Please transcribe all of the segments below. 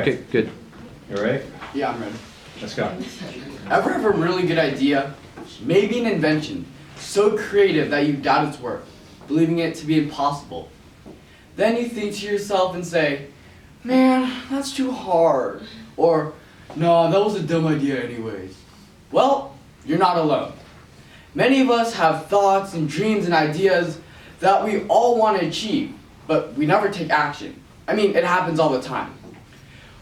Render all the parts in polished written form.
Okay, good. You ready? Yeah, I'm ready. Let's go. Ever have a really good idea? Maybe an invention so creative that you doubt its worth, believing it to be impossible. Then you think to yourself and say, man, that's too hard. Or, no, that was a dumb idea anyways. Well, you're not alone. Many of us have thoughts and dreams and ideas that we all want to achieve, but we never take action. I mean, it happens all the time.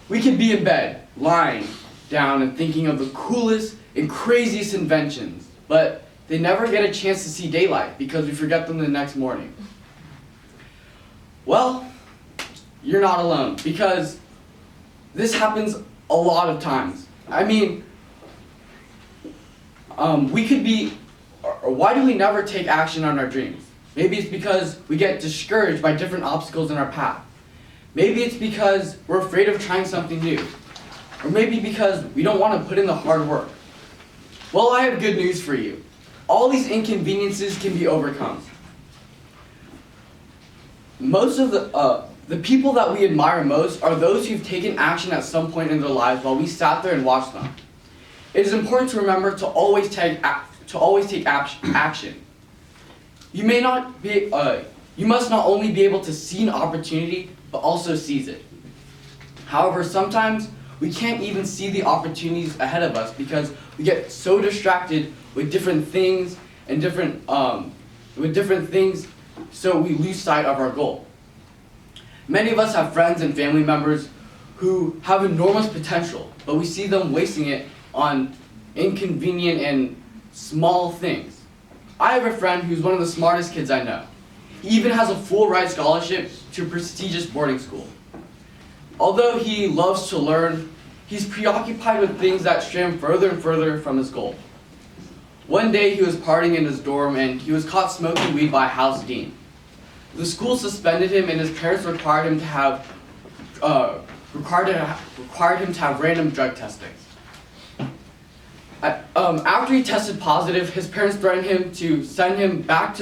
We could be in bed, lying down and thinking of the coolest and craziest inventions, but they never get a chance to see daylight because we forget them the next morning. Well, you're not alone because this happens a lot of times. I mean, we could be, or why do we never take action on our dreams? Maybe it's because we get discouraged by different obstacles in our path. Maybe it's because we're afraid of trying something new. Or maybe because we don't want to put in the hard work. Well, I have good news for you. All these inconveniences can be overcome. Most of the people that we admire most are those who've taken action at some point in their lives while we sat there and watched them. It is important to remember to always take action. You must not only be able to see an opportunity, but also seize it. However, sometimes we can't even see the opportunities ahead of us because we get so distracted with different things and so we lose sight of our goal. Many of us have friends and family members who have enormous potential, but we see them wasting it on inconvenient and small things. I have a friend who's one of the smartest kids I know. He even has a full ride scholarship to a prestigious boarding school. Although he loves to learn, he's preoccupied with things that stray him further and further from his goal. One day he was partying in his dorm and he was caught smoking weed by a house dean. The school suspended him and his parents required him to have random drug testing. After he tested positive, his parents threatened him to send him back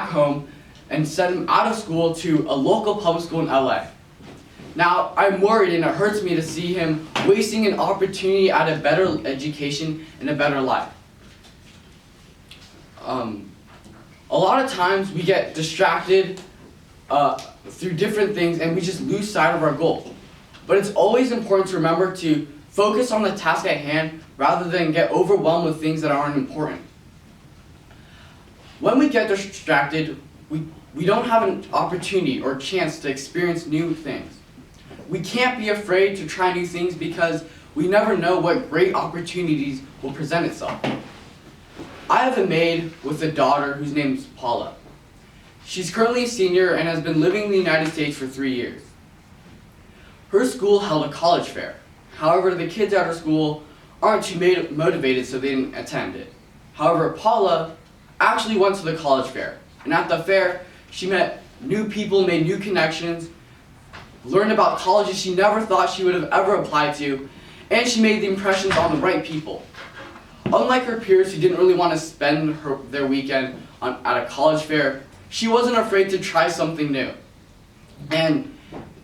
home and send him out of school to a local public school in LA. Now, I'm worried and it hurts me to see him wasting an opportunity at a better education and a better life. A lot of times we get distracted through different things and we just lose sight of our goal. But it's always important to remember to focus on the task at hand rather than get overwhelmed with things that aren't important. When we get distracted, we don't have an opportunity or chance to experience new things. We can't be afraid to try new things because we never know what great opportunities will present itself. I have a maid with a daughter whose name is Paula. She's currently a senior and has been living in the United States for 3 years. Her school held a college fair. However, the kids at her school aren't too motivated, so they didn't attend it. However, Paula actually went to the college fair. And at the fair, she met new people, made new connections, learned about colleges she never thought she would have ever applied to, and she made the impressions on the right people. Unlike her peers who didn't really want to spend their weekend at a college fair, she wasn't afraid to try something new. And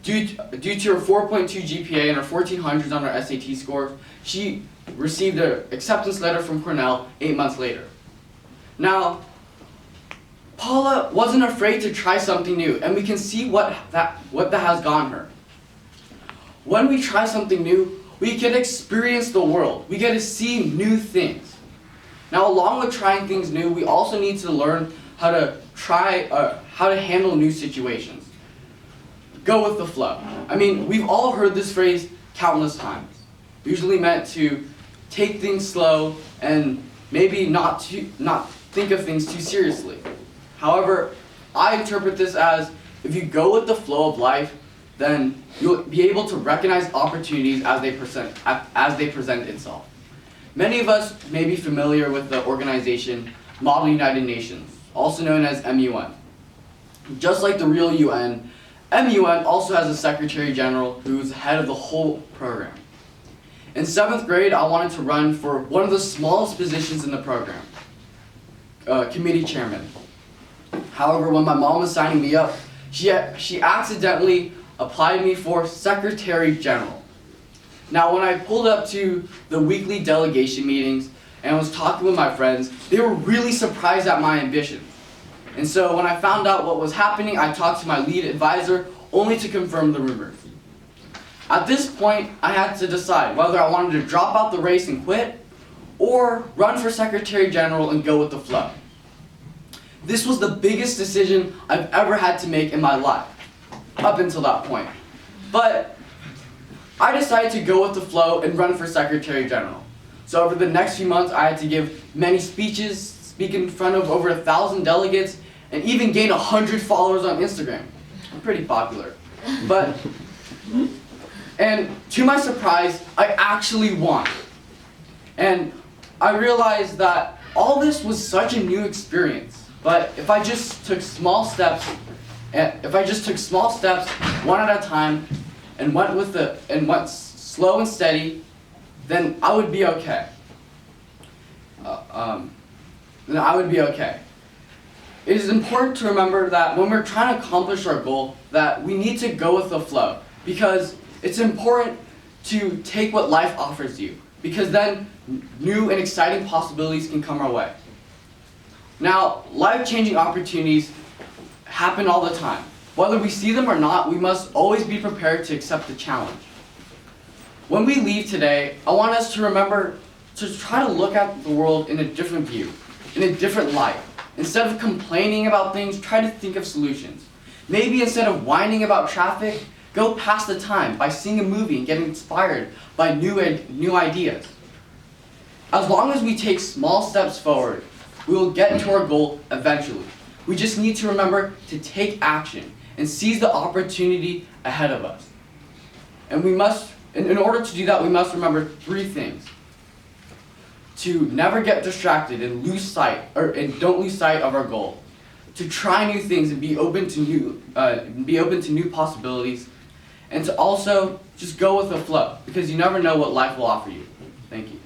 due to her 4.2 GPA and her 1400s on her SAT score, she received an acceptance letter from Cornell 8 months later. Now, Paula wasn't afraid to try something new, and we can see what that has gotten her. When we try something new, we can experience the world. We get to see new things. Now, along with trying things new, we also need to learn how to handle new situations. Go with the flow. I mean, we've all heard this phrase countless times. Usually meant to take things slow and maybe not think of things too seriously. However, I interpret this as if you go with the flow of life, then you'll be able to recognize opportunities as they present itself. Many of us may be familiar with the organization Model United Nations, also known as MUN. Just like the real UN, MUN also has a Secretary General who's head of the whole program. In 7th grade, I wanted to run for one of the smallest positions in the program, committee chairman. However, when my mom was signing me up, she accidentally applied me for Secretary General. Now, when I pulled up to the weekly delegation meetings and was talking with my friends, they were really surprised at my ambition. And so when I found out what was happening, I talked to my lead advisor only to confirm the rumors. At this point, I had to decide whether I wanted to drop out the race and quit, or run for Secretary General and go with the flow. This was the biggest decision I've ever had to make in my life, up until that point. But I decided to go with the flow and run for Secretary General. So over the next few months, I had to give many speeches, speak in front of over 1,000 delegates, and even gain 100 followers on Instagram. I'm pretty popular. And to my surprise, I actually won. And I realized that all this was such a new experience. But if I just took small steps, one at a time, and went slow and steady, then I would be okay. It is important to remember that when we're trying to accomplish our goal, that we need to go with the flow, because it's important to take what life offers you, because then new and exciting possibilities can come our way. Now, life-changing opportunities happen all the time. Whether we see them or not, we must always be prepared to accept the challenge. When we leave today, I want us to remember to try to look at the world in a different view, in a different light. Instead of complaining about things, try to think of solutions. Maybe instead of whining about traffic, go pass the time by seeing a movie and getting inspired by new ideas. As long as we take small steps forward, we will get to our goal eventually. We just need to remember to take action and seize the opportunity ahead of us. And in order to do that, we must remember 3 things. To never get distracted and don't lose sight of our goal. To try new things and be open to new possibilities. And to also just go with the flow, because you never know what life will offer you. Thank you.